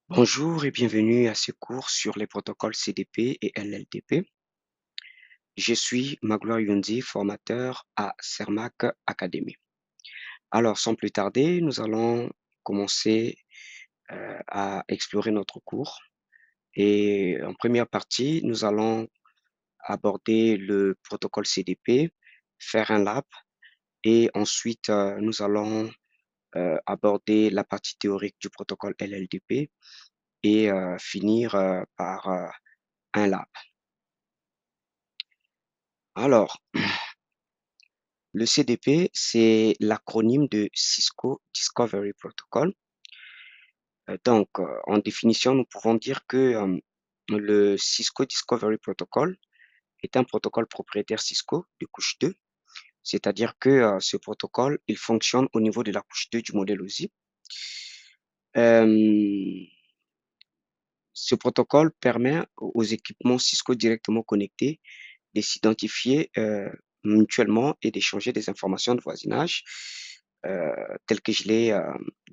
Bonjour et bienvenue à ce cours sur les protocoles CDP et LLDP. Je suis Magloire Yundi, formateur à Cermac Academy. Alors, sans plus tarder, nous allons commencer à explorer notre cours. Et en première partie, nous allons aborder le protocole CDP, faire un lab, et ensuite, nous allons aborder la partie théorique du protocole LLDP et finir par un lab. Alors, le CDP, c'est l'acronyme de Cisco Discovery Protocol. En définition, nous pouvons dire que le Cisco Discovery Protocol est un protocole propriétaire Cisco de couche 2, c'est-à-dire que ce protocole, il fonctionne au niveau de la couche 2 du modèle OSI. Euh, Ce protocole permet aux équipements Cisco directement connectés de s'identifier mutuellement et d'échanger des informations de voisinage telles que je l'ai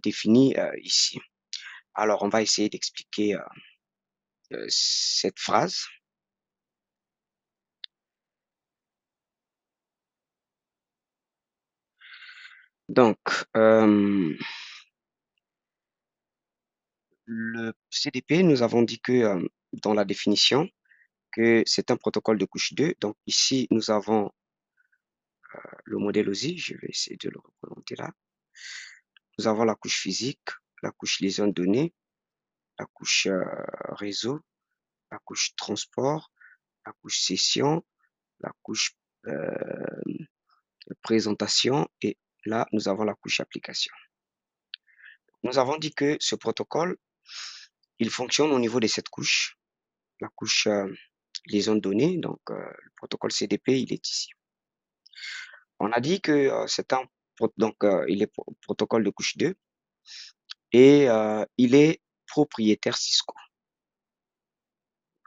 défini ici. Alors, on va essayer d'expliquer cette phrase. Donc, euh, le CDP, nous avons dit que dans la définition, que c'est un protocole de couche 2. Donc, ici, nous avons le modèle OSI. Je vais essayer de le représenter là. Nous avons la couche physique, la couche liaison de données, la couche réseau, la couche transport, la couche session, la couche présentation et là, nous avons la couche application. Nous avons dit que ce protocole, il fonctionne au niveau de cette couche, la couche liaison de données, donc le protocole CDP, il est ici. On a dit que c'est un il est protocole de couche 2 et il est propriétaire Cisco.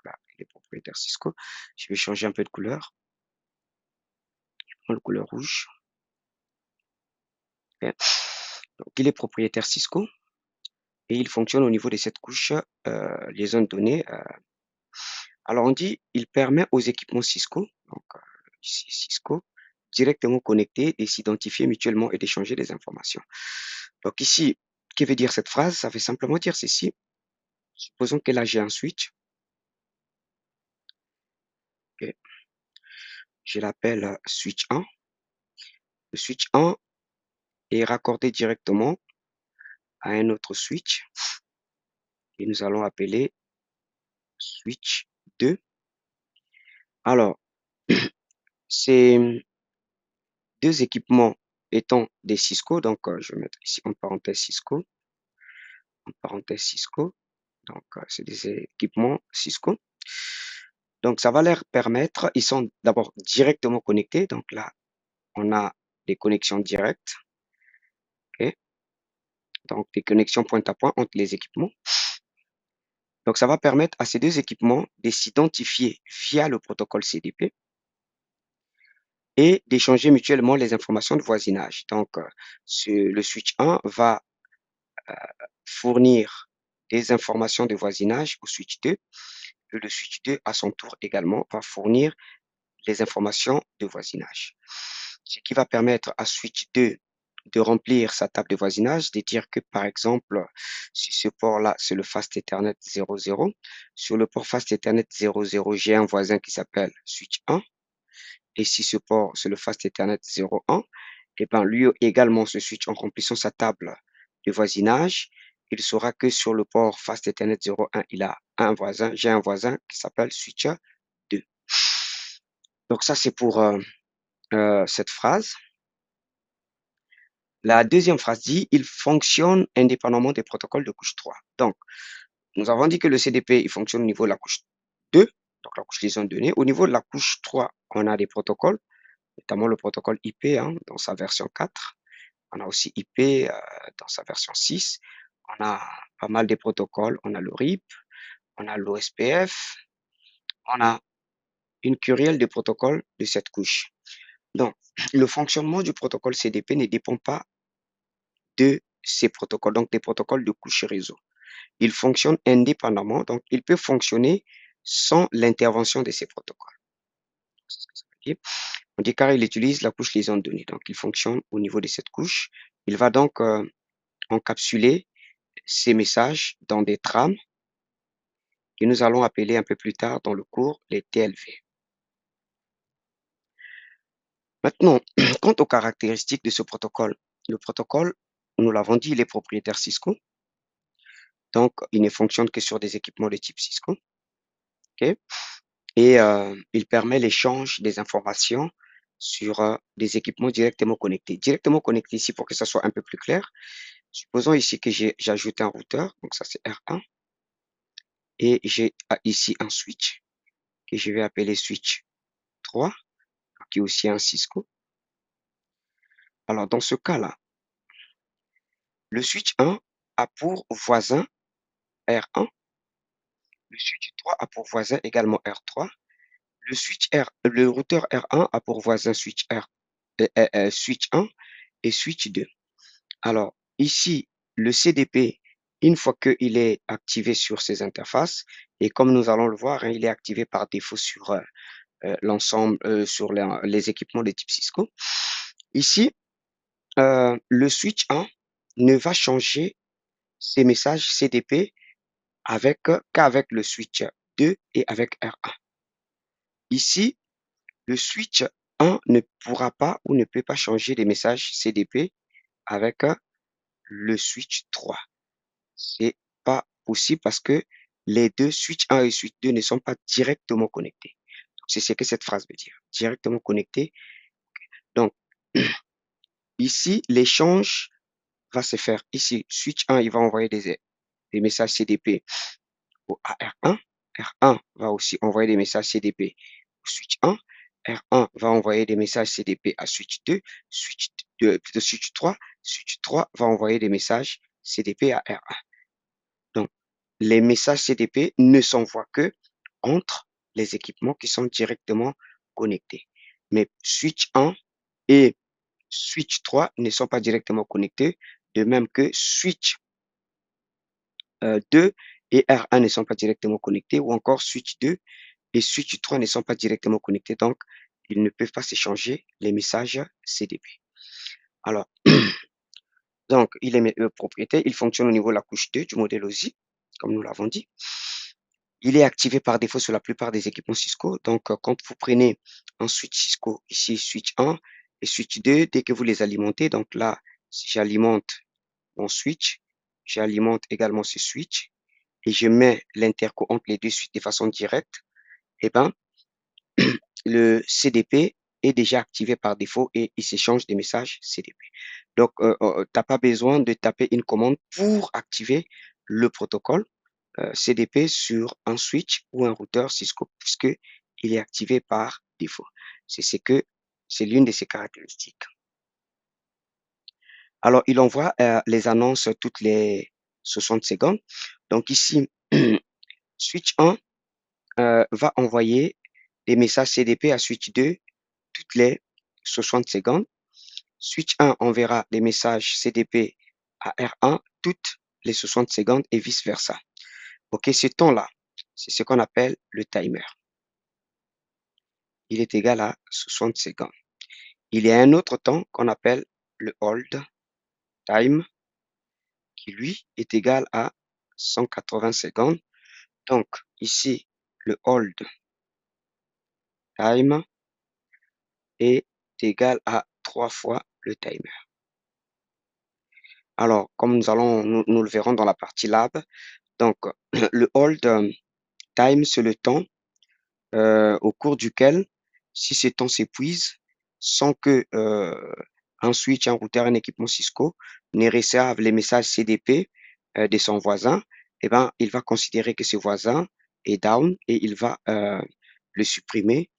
Là, il est propriétaire Cisco. Je vais changer un peu de couleur. Je prends la couleur rouge. Ok. Donc, il est propriétaire Cisco et il fonctionne au niveau de cette couche liaison de données. Alors, on dit il permet aux équipements Cisco, donc ici Cisco, directement connectés de s'identifier mutuellement et d'échanger des informations. Donc ici, que veut dire cette phrase? Ça veut simplement dire ceci. Supposons que là, j'ai un switch. Ok. Je l'appelle switch 1. Le switch 1 est raccordé directement à un autre switch et nous allons appeler switch 2. Alors, ces deux équipements étant des Cisco, donc je vais mettre ici en parenthèse Cisco, donc c'est des équipements Cisco. Donc ça va leur permettre, ils sont d'abord directement connectés, donc là on a des connexions directes, ok, donc des connexions point à point entre les équipements. Donc ça va permettre à ces deux équipements de s'identifier via le protocole CDP et d'échanger mutuellement les informations de voisinage. Donc le switch 1 va fournir des informations de voisinage au switch 2. Et le switch 2, à son tour également, va fournir les informations de voisinage. Ce qui va permettre à switch 2 de remplir sa table de voisinage, de dire que, par exemple, si ce port-là, c'est le Fast Ethernet 00, sur le port Fast Ethernet 00, j'ai un voisin qui s'appelle switch 1, et si ce port, c'est le Fast Ethernet 01, et bien lui également, ce switch, en remplissant sa table de voisinage, il saura que sur le port Fast Ethernet 01, il a un voisin, j'ai un voisin qui s'appelle switch 2. Donc ça, c'est pour cette phrase. La deuxième phrase dit, il fonctionne indépendamment des protocoles de couche 3. Donc, nous avons dit que le CDP, il fonctionne au niveau de la couche 2, donc la couche liaison de données. Au niveau de la couche 3, on a des protocoles, notamment le protocole IP dans sa version 4. On a aussi IP dans sa version 6. On a pas mal de protocoles. On a le RIP, on a l'OSPF, on a une kyrielle de protocoles de cette couche. Donc, le fonctionnement du protocole CDP ne dépend pas de ces protocoles, donc des protocoles de couche réseau. il fonctionne indépendamment, donc il peut fonctionner sans l'intervention de ces protocoles. C'est ce que ça veut dire. On dit car il utilise la couche liaison de données, donc il fonctionne au niveau de cette couche. Il va donc encapsuler ces messages dans des trames que nous allons appeler un peu plus tard dans le cours les TLV. Maintenant, quant aux caractéristiques de ce protocole, le protocole, nous l'avons dit, il est propriétaire Cisco, donc il ne fonctionne que sur des équipements de type Cisco, ok? Et il permet l'échange des informations sur des équipements directement connectés. Directement connectés ici, pour que ça soit un peu plus clair, supposons ici que j'ai ajouté un routeur, donc ça c'est R1, et j'ai ici un switch que je vais appeler switch 3, qui est aussi un Cisco. Alors dans ce cas-là, le switch 1 a pour voisin R1, le switch 3 a pour voisin également R3, le routeur R1 a pour voisin switch 1 et switch 2. Alors ici, le CDP, une fois qu'il est activé sur ces interfaces, et comme nous allons le voir, hein, il est activé par défaut sur l'ensemble, sur les équipements de type Cisco. Ici, le switch 1 ne va changer ses messages CDP qu'avec le switch 2 et avec R1. Ici, le switch 1 ne pourra pas ou ne peut pas changer les messages CDP avec le switch 3. C'est pas possible parce que les deux, switch 1 et switch 2, ne sont pas directement connectés. C'est ce que cette phrase veut dire. Directement connectés. Donc, ici, l'échange va se faire. Ici, switch 1, il va envoyer des messages CDP à R1. R1 va aussi envoyer des messages CDP au switch 1. R1 va envoyer des messages CDP à switch 2, plutôt switch 3. Switch 3 va envoyer des messages CDP à R1. Donc, les messages CDP ne s'envoient que entre les équipements qui sont directement connectés. Mais switch 1 et switch 3 ne sont pas directement connectés, de même que switch 2 et R1 ne sont pas directement connectés, ou encore switch 2 et switch 3 ne sont pas directement connectés, donc ils ne peuvent pas s'échanger les messages CDP. Alors, donc il est propriétaire, il fonctionne au niveau de la couche 2 du modèle OSI, comme nous l'avons dit. Il est activé par défaut sur la plupart des équipements Cisco. Donc, quand vous prenez un switch Cisco, ici switch 1 et switch 2, dès que vous les alimentez, donc là, si j'alimente mon switch, j'alimente également ce switch et je mets l'interco entre les deux switches de façon directe, eh ben, le CDP est déjà activé par défaut et il s'échange des messages CDP. Donc, tu n'as pas besoin de taper une commande pour activer le protocole CDP sur un switch ou un routeur Cisco puisque il est activé par défaut. C'est l'une de ses caractéristiques. Alors, il envoie les annonces toutes les 60 secondes. Donc ici, switch 1 va envoyer des messages CDP à switch 2 toutes les 60 secondes. Switch 1 enverra des messages CDP à R1 toutes les 60 secondes et vice-versa. OK, ce temps-là, c'est ce qu'on appelle le timer. Il est égal à 60 secondes. Il y a un autre temps qu'on appelle le hold time qui, lui, est égal à 180 secondes. Donc, ici, le hold time est égal à 3 fois le timer. Alors, comme nous le verrons dans la partie lab, donc le hold time, c'est le temps au cours duquel, si ce temps s'épuise, sans que un switch, un routeur, un équipement Cisco ne reçoive les messages CDP de son voisin, eh ben, il va considérer que ce voisin est down et il va le supprimer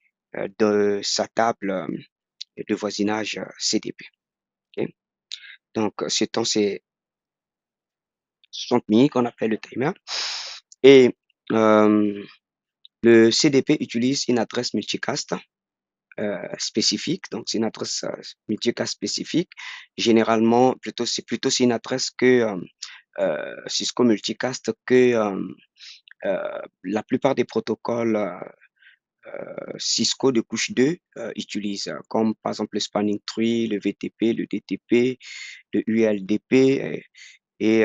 de sa table de voisinage CDP. Ok. Donc, ce temps, c'est 60 minutes qu'on appelle le timer. Et le CDP utilise une adresse multicast spécifique, donc c'est une adresse multicast spécifique. Généralement, c'est une adresse que Cisco Multicast que, la plupart des protocoles, Cisco de couche 2 utilisent, comme par exemple le Spanning Tree, le VTP, le DTP, le ULDP et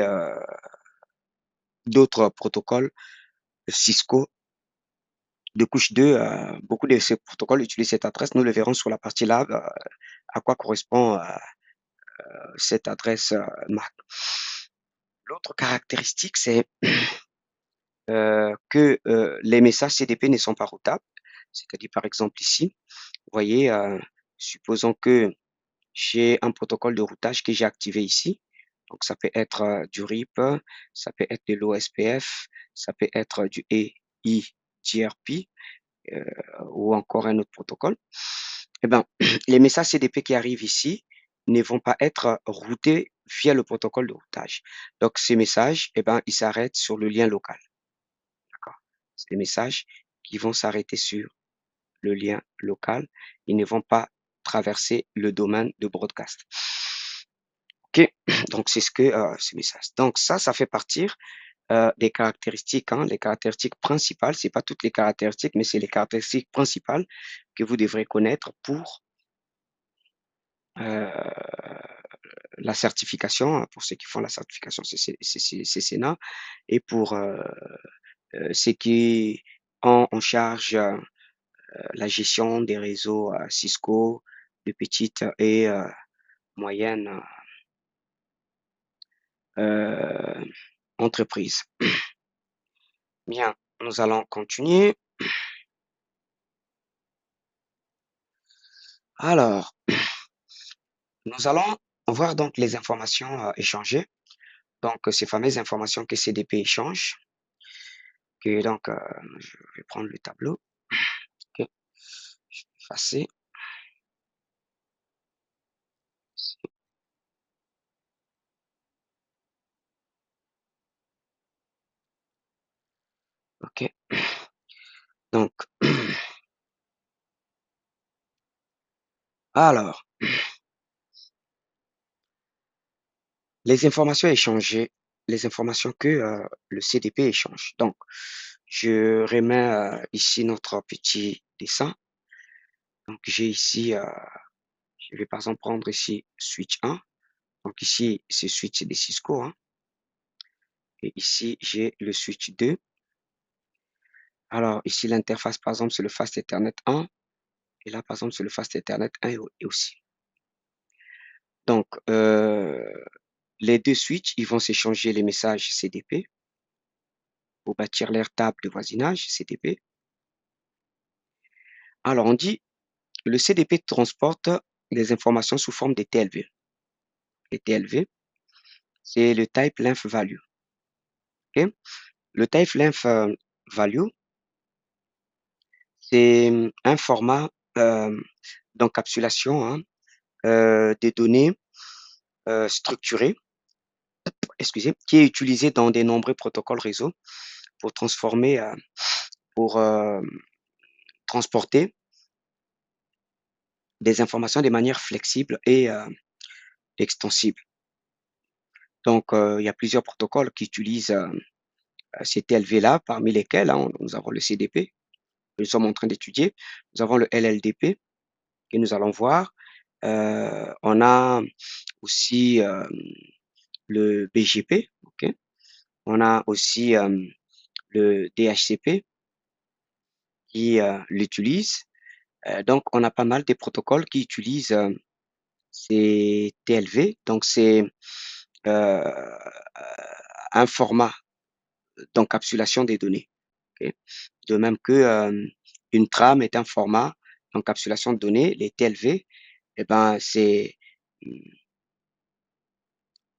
d'autres protocoles Cisco de couche 2. Beaucoup de ces protocoles utilisent cette adresse. Nous le verrons sur la partie lab, à quoi correspond cette adresse MAC. L'autre caractéristique, c'est que les messages CDP ne sont pas routables. C'est-à-dire, par exemple, ici, vous voyez, supposons que j'ai un protocole de routage que j'ai activé ici. Donc, ça peut être du RIP, ça peut être de l'OSPF, ça peut être du EIGRP ou encore un autre protocole. Eh ben, les messages CDP qui arrivent ici ne vont pas être routés via le protocole de routage. Donc, ces messages, eh ben, ils s'arrêtent sur le lien local. D'accord? C'est des messages qui vont s'arrêter sur le lien local. Ils ne vont pas traverser le domaine de broadcast. OK? Donc, c'est ce que ces messages. Donc, ça fait partir des caractéristiques, hein, les caractéristiques principales. C'est pas toutes les caractéristiques, mais c'est les caractéristiques principales que vous devrez connaître pour la certification, hein, pour ceux qui font la certification CCNA et pour ceux qui ont en charge la gestion des réseaux Cisco de petites et moyennes entreprises. Bien, nous allons continuer. Alors, nous allons voir donc les informations échangées. Donc, ces fameuses informations que CDP échange. Que donc, je vais prendre le tableau. OK, je vais effacer. OK. Donc, alors, les informations échangées, les informations que le CDP échange. Donc, je remets ici notre petit dessin. Donc, j'ai ici, je vais par exemple prendre ici switch 1. Donc, ici, c'est switch des Cisco, hein. Et ici, j'ai le switch 2. Alors, ici, l'interface, par exemple, c'est le Fast Ethernet 1. Et là, par exemple, c'est le Fast Ethernet 1 et aussi. Donc, les deux switches, ils vont s'échanger les messages CDP pour bâtir leur table de voisinage CDP. Alors, on dit le CDP transporte des informations sous forme de TLV. Les TLV, c'est le Type Length Value. OK? Le Type Length Value, c'est un format d'encapsulation hein, des données structurées, excusez, qui est utilisé dans de nombreux protocoles réseau pour transformer, pour transporter des informations de manière flexible et extensible. Donc, il y a plusieurs protocoles qui utilisent ces TLV-là, parmi lesquels hein, nous avons le CDP, que nous sommes en train d'étudier. Nous avons le LLDP, que nous allons voir. On a aussi le BGP, ok. On a aussi le DHCP qui l'utilise. Donc, on a pas mal de protocoles qui utilisent ces TLV. Donc, c'est un format d'encapsulation des données. Ok. De même que une trame est un format d'encapsulation de données, les TLV, eh ben, c'est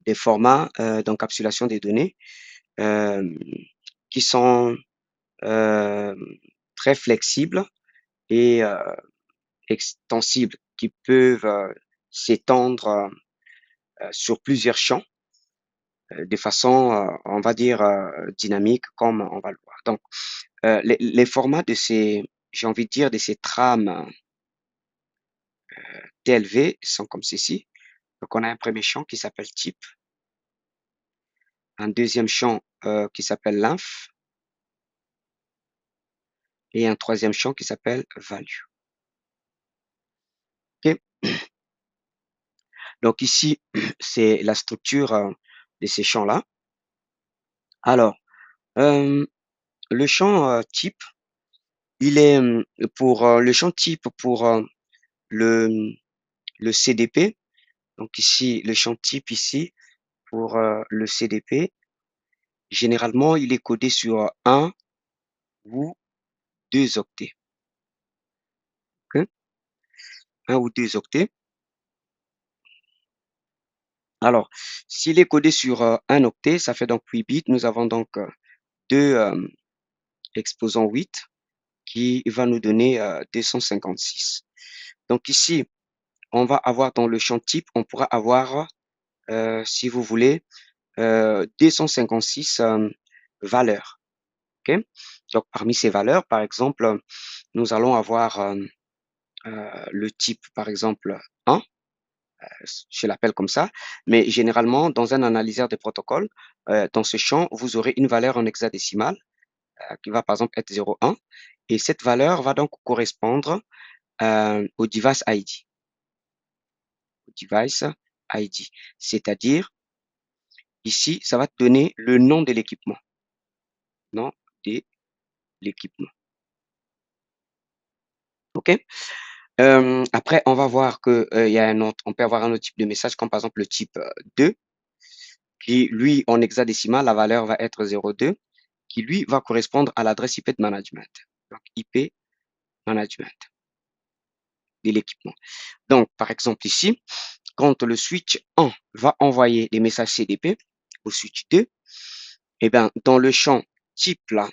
des formats d'encapsulation des données euh, qui sont euh, très flexibles et extensibles, qui peuvent s'étendre sur plusieurs champs de façon, on va dire, dynamique, comme on va le voir. Donc, les formats de ces, j'ai envie de dire, de ces trames TLV sont comme ceci. Donc, on a un premier champ qui s'appelle type. un deuxième champ qui s'appelle l'inf et un troisième champ qui s'appelle value. OK? Donc ici, c'est la structure de ces champs-là. Alors, le champ type, il est pour le champ type pour le, le CDP. Donc ici, le champ type ici pour le CDP, généralement, il est codé sur un ou 2 octets. OK? 1 ou 2 octets. Alors, s'il est codé sur 1 octet, ça fait donc 8 bits. Nous avons donc 2 exposants 8 qui va nous donner 256. Donc ici, on va avoir dans le champ type, on pourra avoir, si vous voulez, 256 valeurs. OK? Donc parmi ces valeurs, par exemple, nous allons avoir le type, par exemple, 1, je l'appelle comme ça, mais généralement, dans un analyseur de protocole, dans ce champ, vous aurez une valeur en hexadécimale qui va par exemple être 0,1 et cette valeur va donc correspondre au device ID. Au device ID. C'est-à-dire, ici, ça va te donner le nom de l'équipement. Nom de l'équipement. OK? Après, on va voir que, il y a un autre on peut avoir un autre type de message comme par exemple le type 2 qui lui, en hexadécimal, la valeur va être 0,2 qui lui va correspondre à l'adresse IP de management. Donc IP management de l'équipement. Donc, par exemple ici, quand le switch 1 va envoyer des messages CDP au switch 2, eh bien, dans le champ type là,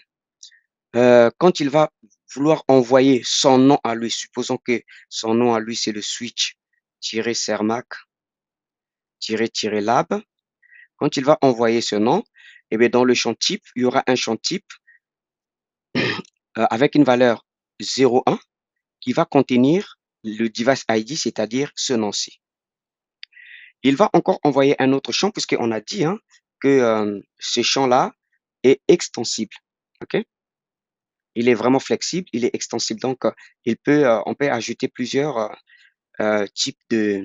quand il va vouloir envoyer son nom à lui, supposons que son nom à lui, c'est le switch-sermac-lab. Quand il va envoyer ce nom, eh bien, dans le champ type, il y aura un champ type avec une valeur 0,1 qui va contenir le device ID, c'est-à-dire ce nom-ci. Il va encore envoyer un autre champ puisqu'on a dit hein, que ce champ-là est extensible. OK? Il est vraiment flexible, il est extensible. Donc, on peut ajouter plusieurs types de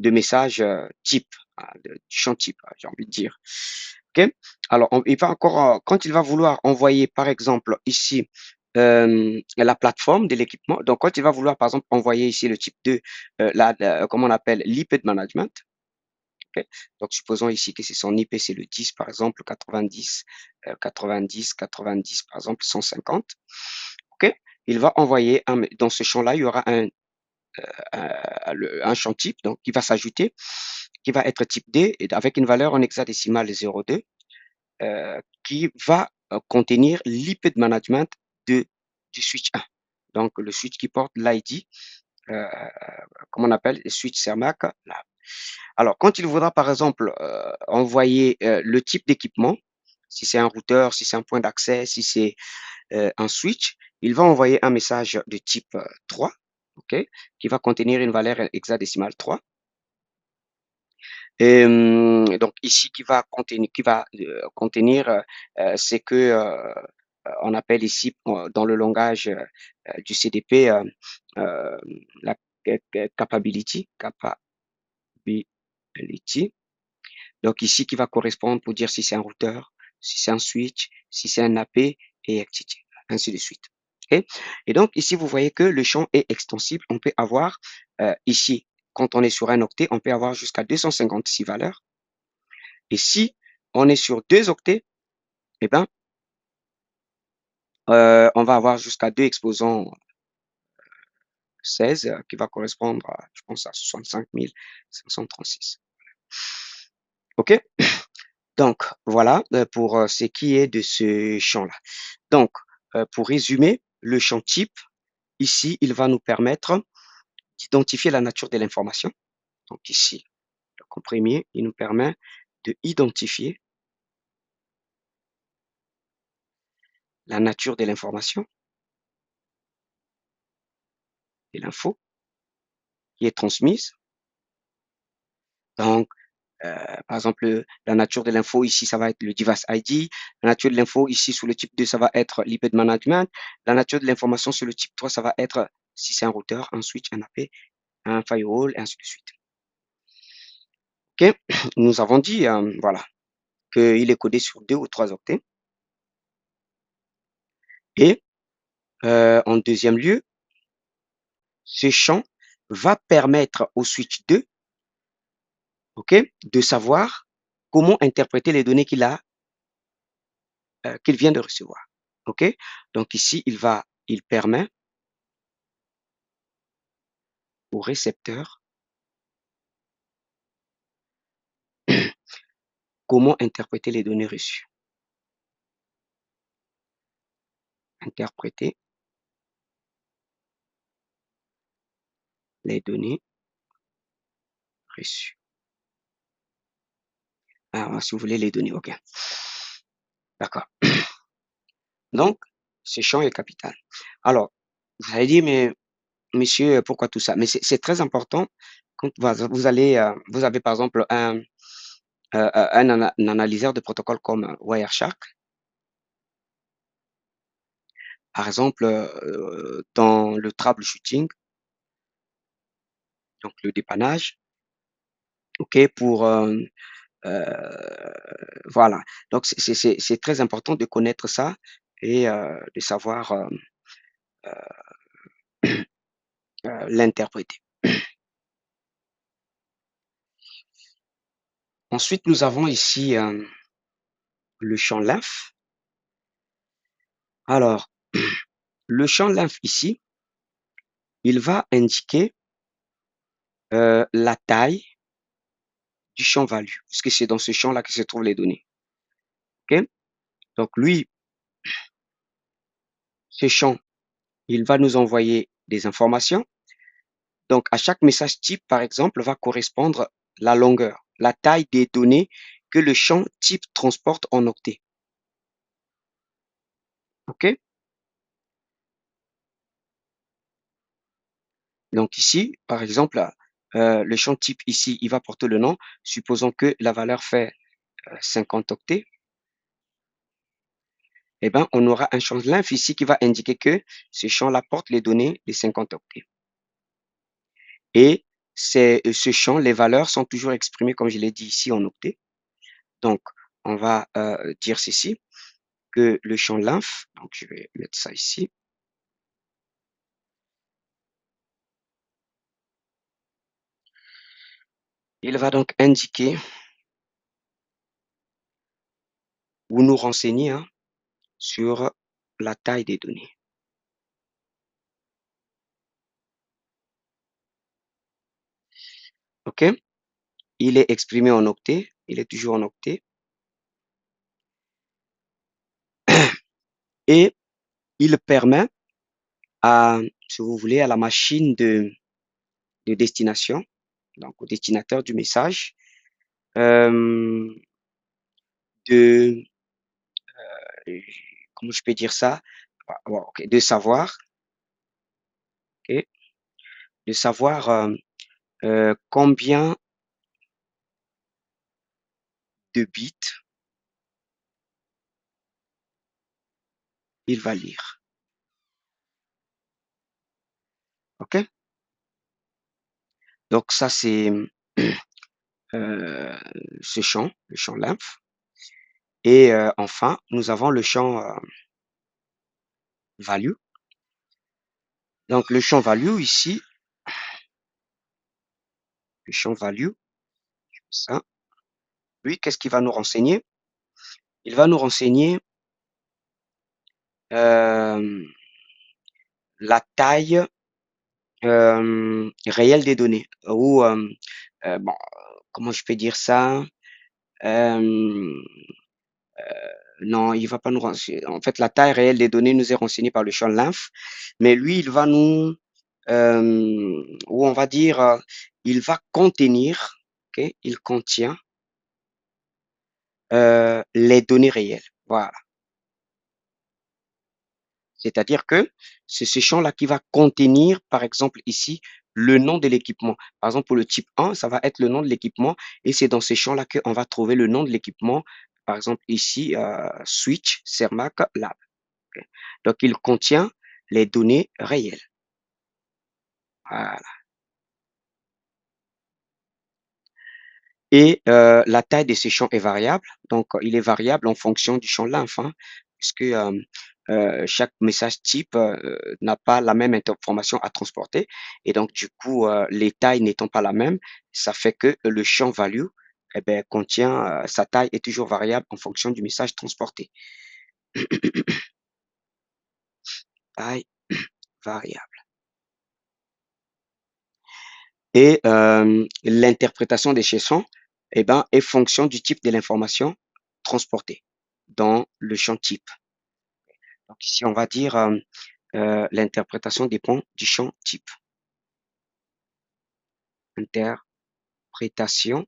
messages type, du champ type, j'ai envie de dire. OK? Alors, il va encore, quand il va vouloir envoyer, par exemple, ici, la plateforme de l'équipement, donc quand il va vouloir, par exemple, envoyer ici le type 2, comment on appelle, l'IP de management, OK? Donc, supposons ici que c'est son IP, c'est le 10, par exemple, 90, 90, 90, par exemple, 150. OK? Il va envoyer dans ce champ-là, il y aura un champ type, donc qui va s'ajouter, qui va être type D et avec une valeur en hexadécimale 0,2, qui va contenir l'IP de management du switch 1. Donc, le switch qui porte l'ID, comment on appelle, le switch CERMAC, là. Alors, quand il voudra, par exemple, envoyer le type d'équipement, si c'est un routeur, si c'est un point d'accès, si c'est un switch, il va envoyer un message de type 3, OK, qui va contenir une valeur hexadécimale 3. Et donc ici, qui va contenir c'est que on appelle ici dans le langage du CDP euh, la capability, capability. Donc ici, qui va correspondre pour dire si c'est un routeur, si c'est un switch, si c'est un AP et etc. Ainsi de suite. OK? Et donc ici, vous voyez que le champ est extensible. On peut avoir ici, quand on est sur un octet, on peut avoir jusqu'à 256 valeurs. Et si on est sur 2 octets, eh ben, on va avoir jusqu'à 2 exposants 16 qui va correspondre à, je pense, à 65 536. OK? Donc, voilà pour ce qui est de ce champ-là. Donc, pour résumer, le champ type, ici, il va nous permettre d'identifier la nature de l'information. Donc ici, le premier, il nous permet de identifier la nature de l'information et l'info qui est transmise. Donc, par exemple, la nature de l'info ici, ça va être le device ID. La nature de l'info ici, sous le type 2, ça va être l'IP de management. La nature de l'information sur le type 3, ça va être si c'est un routeur, un switch, un AP, un firewall, et ainsi de suite. OK? Nous avons dit, voilà, qu'il est codé sur 2 ou 3 octets. Et en deuxième lieu, ce champ va permettre au switch 2, OK, de savoir comment interpréter les données qu'il vient de recevoir. OK? Donc ici, il permet au récepteur comment interpréter les données reçues. Interpréter les données reçues. Alors, si vous voulez les données, OK. D'accord. Donc, ce champ est capital. Alors, vous allez dire, mais monsieur, pourquoi tout ça? Mais c'est très important quand vous avez par exemple un analyseur de protocole comme Wireshark. Par exemple, dans le troubleshooting, donc le dépannage, OK, voilà. Donc c'est très important de connaître ça et de savoir, l'interpréter. Ensuite, nous avons ici, le champ lymphe. Alors, le champ lymphe ici, il va indiquer, la taille du champ value, puisque c'est dans ce champ-là que se trouvent les données. OK? Donc lui, ce champ, il va nous envoyer des informations. Donc à chaque message type, par exemple, va correspondre la longueur, la taille des données que le champ type transporte en octets. OK? Donc ici, par exemple, le champ type ici, il va porter le nom. Supposons que la valeur fait 50 octets. Eh ben, on aura un champ lymphe ici qui va indiquer que ce champ-là porte les données de 50 octets. Et ce champ, les valeurs sont toujours exprimées, comme je l'ai dit ici, en octets. Donc, on va dire ceci, que le champ lymphe, donc je vais mettre ça ici, il va donc indiquer ou nous renseigner sur la taille des données. OK? Il est exprimé en octets, il est toujours en octets et il permet à, si vous voulez, à la machine de destination, donc au destinataire du message, euh, de, comment je peux dire ça? Ah, bon, ok, de savoir, ok, de savoir combien de bits il va lire. OK? Donc ça, c'est euh, ce champ, le champ lymphe. Et enfin, nous avons le champ value. Donc le champ value ici, le champ value, ça, lui, qu'est-ce qu'il va nous renseigner? Il va nous renseigner euh, la taille réelle des données. Ou, bon, comment je peux dire ça? Euh, non, il va pas nous renseigner. En fait, la taille réelle des données nous est renseignée par le champ lymphe, mais lui, il va nous, ou on va dire, il va contenir, ok, il contient les données réelles. Voilà. C'est-à-dire que c'est ce champ-là qui va contenir, par exemple ici, le nom de l'équipement. Par exemple, pour le type 1, ça va être le nom de l'équipement et c'est dans ces champs-là qu'on va trouver le nom de l'équipement. Par exemple, ici, Switch Cermac Lab. Ok. Donc, il contient les données réelles. Voilà. Et la taille de ces champs est variable. Donc, il est variable en fonction du champ lymphe, hein, puisque chaque message type n'a pas la même information à transporter. Et donc, du coup, les tailles n'étant pas la même, ça fait que le champ value eh ben, contient, sa taille est toujours variable en fonction du message transporté. Taille variable. Et l'interprétation des chansons eh ben, est fonction du type de l'information transportée dans le champ type. Donc ici, on va dire l'interprétation dépend du champ type. Interprétation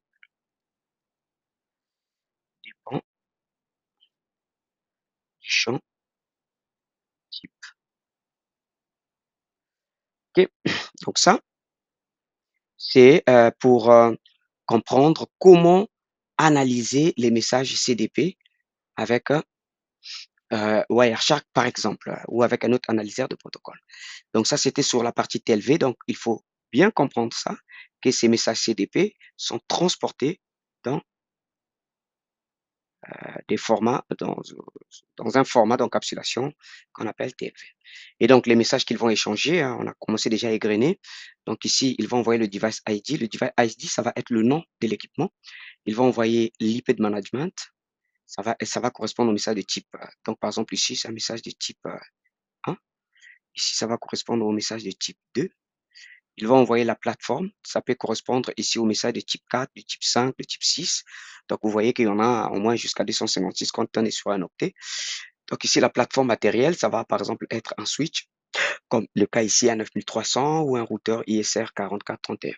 dépend du champ type. Ok. Donc ça, c'est pour comprendre comment analyser les messages CDP avec Wireshark, par exemple, ou avec un autre analyseur de protocole. Donc ça, c'était sur la partie TLV. Donc, il faut bien comprendre ça, que ces messages CDP sont transportés dans des formats, dans un format d'encapsulation qu'on appelle TLV. Et donc, les messages qu'ils vont échanger, hein, on a commencé déjà à égrener. Donc ici, ils vont envoyer le device ID. Le device ID, ça va être le nom de l'équipement. Ils vont envoyer l'IP de management. Ça va correspondre au message de type. Donc, par exemple, ici, c'est un message de type 1. Ici, ça va correspondre au message de type 2. Il va envoyer la plateforme. Ça peut correspondre ici au message de type 4, de type 5, de type 6. Donc, vous voyez qu'il y en a au moins jusqu'à 256 quand on est sur un octet. Donc, ici, la plateforme matérielle, ça va par exemple être un switch, comme le cas ici à 9300 ou un routeur ISR 4431.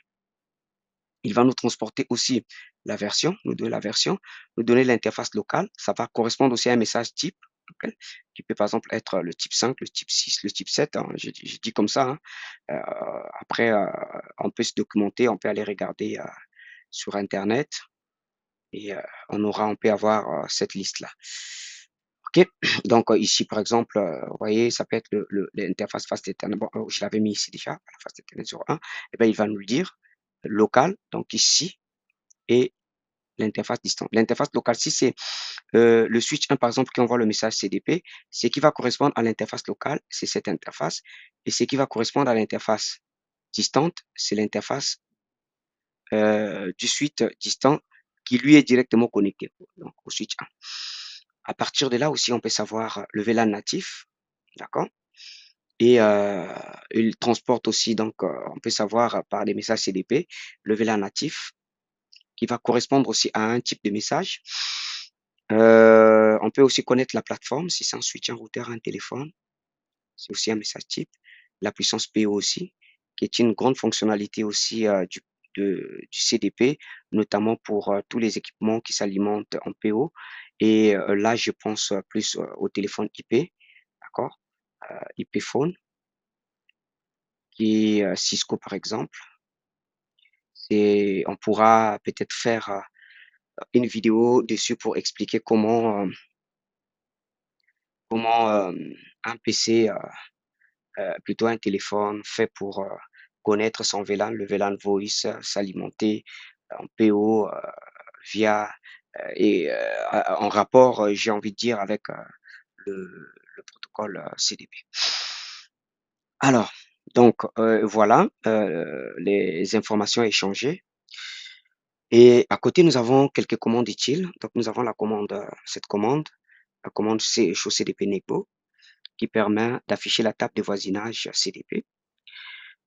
Il va nous transporter aussi la version, nous donner la version, nous donner l'interface locale. Ça va correspondre aussi à un message type, ok, qui peut par exemple être le type 5, le type 6, le type 7. Hein, j'ai dit comme ça. Hein. Après, on peut se documenter, on peut aller regarder sur Internet et on peut avoir cette liste-là. OK. Donc, ici, par exemple, vous voyez, ça peut être l'interface Fast Ethernet. Bon, je l'avais mis ici déjà, la Fast Ethernet 01. Eh bien, il va nous le dire local, donc ici, et l'interface distante. L'interface locale, si c'est le switch 1, par exemple, qui envoie le message CDP, ce qui va correspondre à l'interface locale, c'est cette interface. Et ce qui va correspondre à l'interface distante, c'est l'interface du switch distant qui lui est directement connecté donc, au switch 1. À partir de là aussi, on peut savoir le VLAN natif, d'accord? Et il transporte aussi, donc, on peut savoir par des messages CDP le VLAN natif qui va correspondre aussi à un type de message. On peut aussi connaître la plateforme, si c'est un switch, un routeur, un téléphone, c'est aussi un message type. La puissance PO aussi, qui est une grande fonctionnalité aussi du CDP, notamment pour tous les équipements qui s'alimentent en PO. Et là, je pense plus au téléphone IP, d'accord? IP phone, qui est Cisco par exemple. Et on pourra peut-être faire une vidéo dessus pour expliquer comment un PC plutôt un téléphone fait pour connaître son VLAN, le VLAN voice, s'alimenter en PO via et en rapport, j'ai envie de dire, avec le protocole CDP. Alors, donc voilà les informations échangées. Et à côté, nous avons quelques commandes utiles. Donc, nous avons la commande, cette commande, la commande show CDP Nebo, qui permet d'afficher la table de voisinage CDP.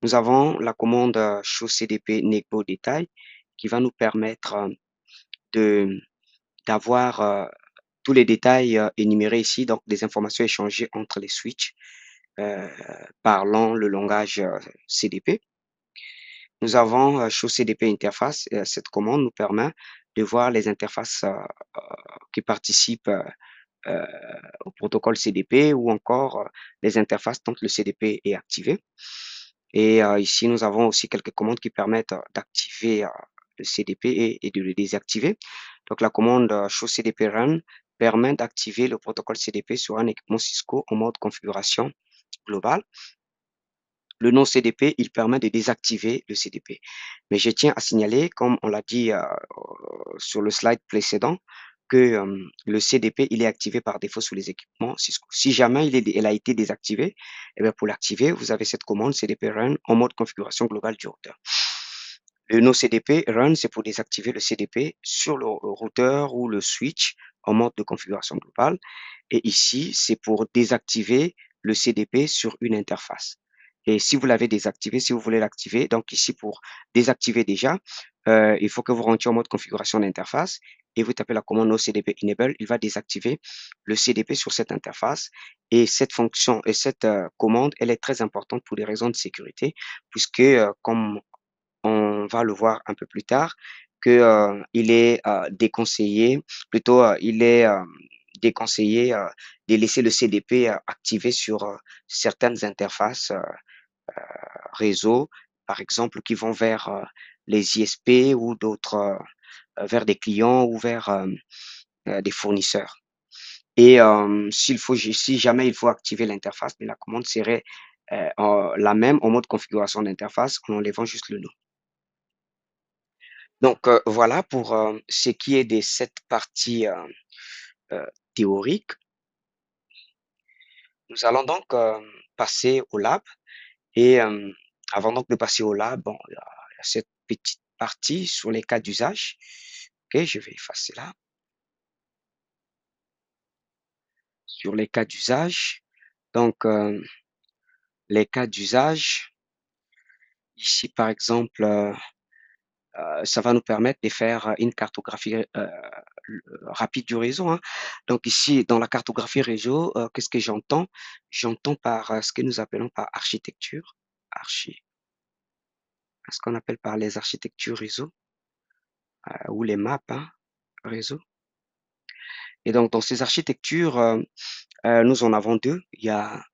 Nous avons la commande show CDP Nebo détail qui va nous permettre de d'avoir tous les détails énumérés ici, donc des informations échangées entre les switches parlant le langage CDP. Nous avons show CDP interface. Cette commande nous permet de voir les interfaces qui participent euh, au protocole CDP ou encore les interfaces tant que le CDP est activé. Et ici, nous avons aussi quelques commandes qui permettent d'activer le CDP et de le désactiver. Donc, la commande show CDP run permet d'activer le protocole CDP sur un équipement Cisco en mode configuration globale. Le non CDP, il permet de désactiver le CDP. Mais je tiens à signaler, comme on l'a dit sur le slide précédent, que le CDP, il est activé par défaut sur les équipements Cisco. Si jamais il a été désactivé, eh bien pour l'activer, vous avez cette commande CDP run en mode configuration globale du routeur. Le no CDP run, c'est pour désactiver le CDP sur le routeur ou le switch en mode de configuration globale. Et ici, c'est pour désactiver le CDP sur une interface. Et si vous l'avez désactivé, si vous voulez l'activer, donc ici pour désactiver déjà, il faut que vous rentriez en mode configuration d'interface et vous tapez la commande no CDP enable, il va désactiver le CDP sur cette interface. Et cette fonction et cette commande, elle est très importante pour des raisons de sécurité, puisque comme on va le voir un peu plus tard, que il est déconseillé, plutôt il est déconseillé de laisser le CDP activé sur certaines interfaces réseau, par exemple, qui vont vers les ISP ou d'autres, vers des clients ou vers des fournisseurs. Et si jamais il faut activer l'interface, mais la commande serait la même en mode configuration d'interface en enlevant juste le nom. Donc, voilà pour ce qui est de cette partie théorique. Nous allons donc passer au lab. Et avant donc de passer au lab, bon, il y a cette petite partie sur les cas d'usage. Ok, je vais effacer là. Sur les cas d'usage. Donc, les cas d'usage, ici par exemple, ça va nous permettre de faire une cartographie rapide du réseau, hein. Donc ici, dans la cartographie réseau, qu'est-ce que j'entends? J'entends par ce que nous appelons par architecture, archi, ce qu'on appelle par les architectures réseau ou les maps, hein, réseau. Et donc dans ces architectures, nous en avons deux. Il y a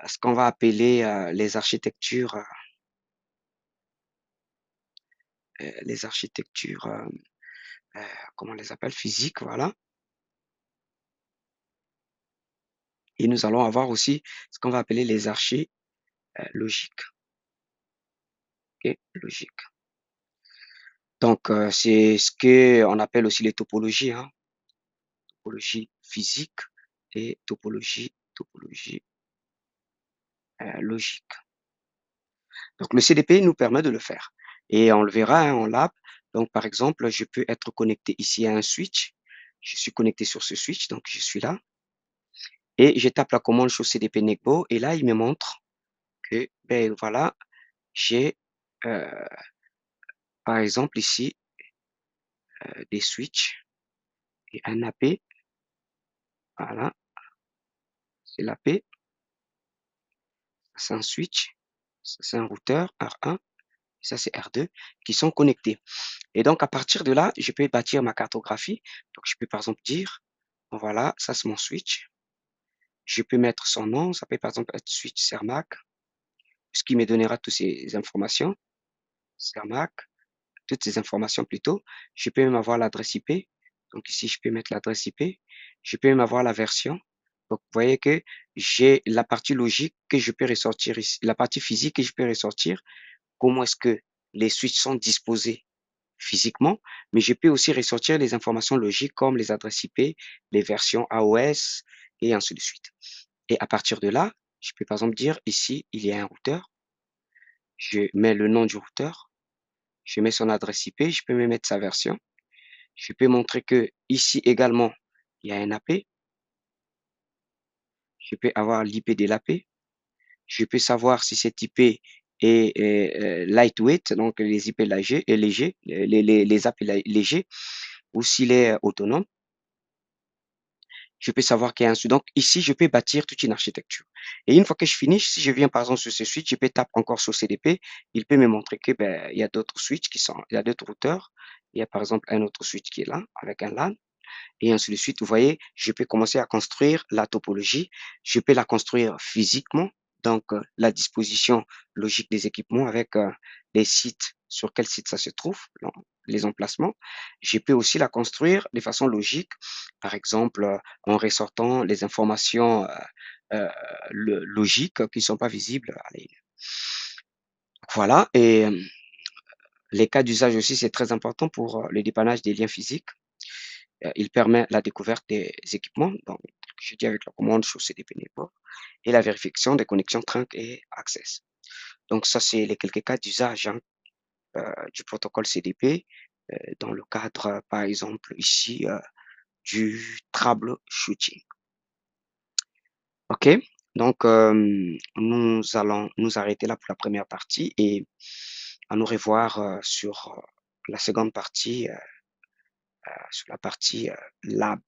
ce qu'on va appeler les architectures, comment on les appelle? Physiques, voilà. Et nous allons avoir aussi ce qu'on va appeler les archis logiques. OK, logique. Donc, c'est ce qu'on appelle aussi les topologies, hein, topologie physique et topologie logique. Donc, le CDP nous permet de le faire et on le verra, hein, en lab. Donc, par exemple, je peux être connecté ici à un switch. Je suis connecté sur ce switch, donc je suis là et je tape la commande show CDP Negbo et là, il me montre que, ben voilà, j'ai, heu, par exemple ici, des switches et un AP, voilà, c'est l'AP. C'est un switch, ça c'est un routeur R1, ça c'est R2 qui sont connectés. Et donc à partir de là, je peux bâtir ma cartographie. Donc je peux par exemple dire, voilà, ça c'est mon switch. Je peux mettre son nom, ça peut par exemple être switch Cermac, ce qui me donnera toutes ces informations. Cermac, toutes ces informations plutôt. Je peux même avoir l'adresse IP. Donc ici, je peux mettre l'adresse IP. Je peux même avoir la version. Donc, vous voyez que j'ai la partie logique que je peux ressortir ici, la partie physique que je peux ressortir. Comment est-ce que les switches sont disposés physiquement, mais je peux aussi ressortir les informations logiques comme les adresses IP, les versions AOS et ainsi de suite. Et à partir de là, je peux par exemple dire ici, il y a un routeur, je mets le nom du routeur, je mets son adresse IP, je peux même mettre sa version. Je peux montrer que ici également, il y a un AP, je peux avoir l'IP de l'AP, je peux savoir si cet IP est lightweight, donc les IP légers, les AP légers, ou s'il est autonome. Je peux savoir qu'il y a un switch. Donc ici, je peux bâtir toute une architecture. Et une fois que je finis, si je viens par exemple sur ce switch, je peux taper encore sur CDP. Il peut me montrer que ben, il y a d'autres switches il y a d'autres routeurs. Il y a par exemple un autre switch qui est là avec un LAN et ainsi de suite. Vous voyez, je peux commencer à construire la topologie. Je peux la construire physiquement. donc la disposition logique des équipements avec les sites, sur quel site ça se trouve, les emplacements. Je peux aussi la construire de façon logique, par exemple, en ressortant les informations logiques qui ne sont pas visibles à l'œil. Voilà, et les cas d'usage aussi, c'est très important pour le dépannage des liens physiques. Il permet la découverte des équipements, donc, je dis avec la commande show CDP Network, et la vérification des connexions trunk et access. Donc ça, c'est les quelques cas d'usage hein, du protocole CDP dans le cadre, par exemple, ici, du troubleshooting. OK? Donc, nous allons nous arrêter là pour la première partie et à nous revoir sur la seconde partie, sur la partie lab.